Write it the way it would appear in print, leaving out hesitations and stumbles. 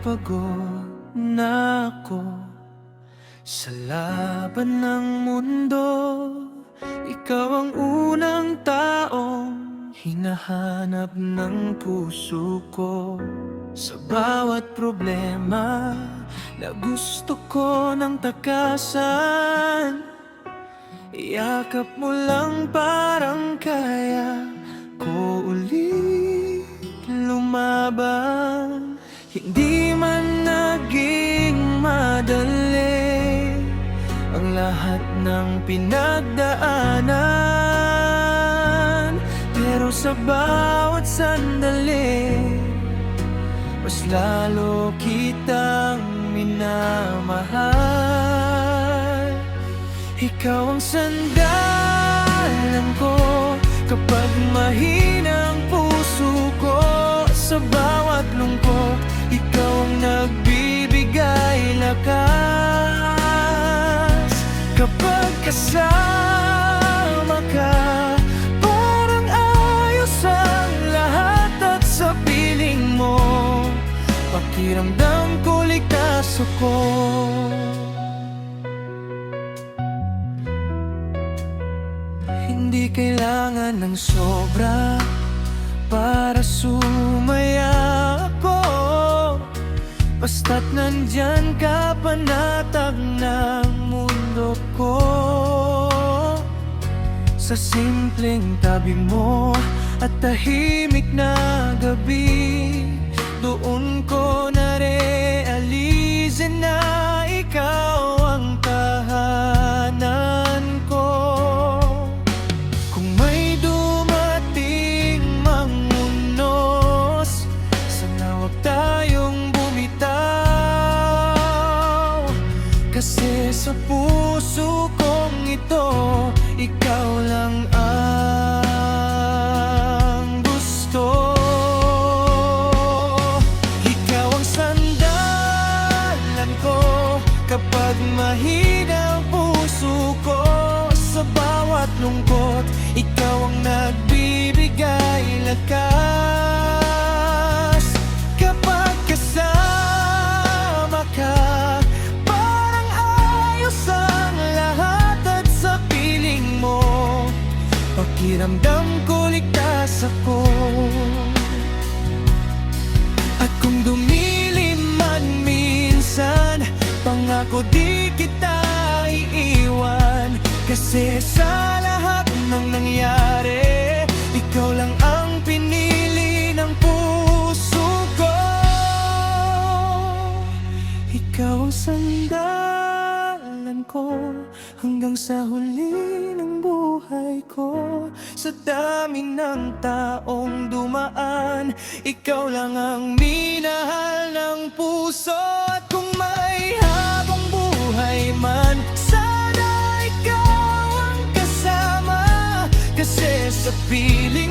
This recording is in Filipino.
pagod na ako sa laban ng mundo. Ikaw ang unang taong hinahanap ng puso ko. Sa bawat problema na gusto ko ng takasan, iyakap mo lang parang kaya ko ulit lumaban. Hindi man naging madali ang lahat ng pinagdaanan, pero sa bawat sandali mas lalo kitang minamahal. Ikaw ang sandalan ko kapag mahina ang puso ko. Sa bawat lungkot, ikaw ang nagbibigay lakas. Kapag kasama ka, parang ayos ang lahat. At sa piling mo, pakiramdam ko ligtas ako. Hindi kailangan ng sobra para sumaya ako, basta't nandyan ka, panatag ng mundo ko. Sa simpleng tabi mo at tahimik na gabi, doon ko narealize na ikaw ang tahanan ko. Kung may dumating mang unos, sana wag tayong bumitaw. Kasi sa puso kong ito, ikaw lang ang gusto. Ikaw ang sandalan ko kapag mahina ang puso ko. Sa bawat lungkot, ikaw ang nagbibigay lakas. Kapag kasama ka, parang ayos ang lahat. At sa piling mo, pakiramdam ko ligtas ako. At kung dumilim man minsan, pangako di kita iiwan. Kasi sa lahat ng nangyari, ikaw lang ang pinili ng puso ko. Ikaw ang sandalan ko hanggang sa huli ng buhay ko. Sa dami ng taong dumaan, ikaw lang ang minahal ng puso. At kung may habang buhay man, sana ikaw ang kasama. Kasi sa piling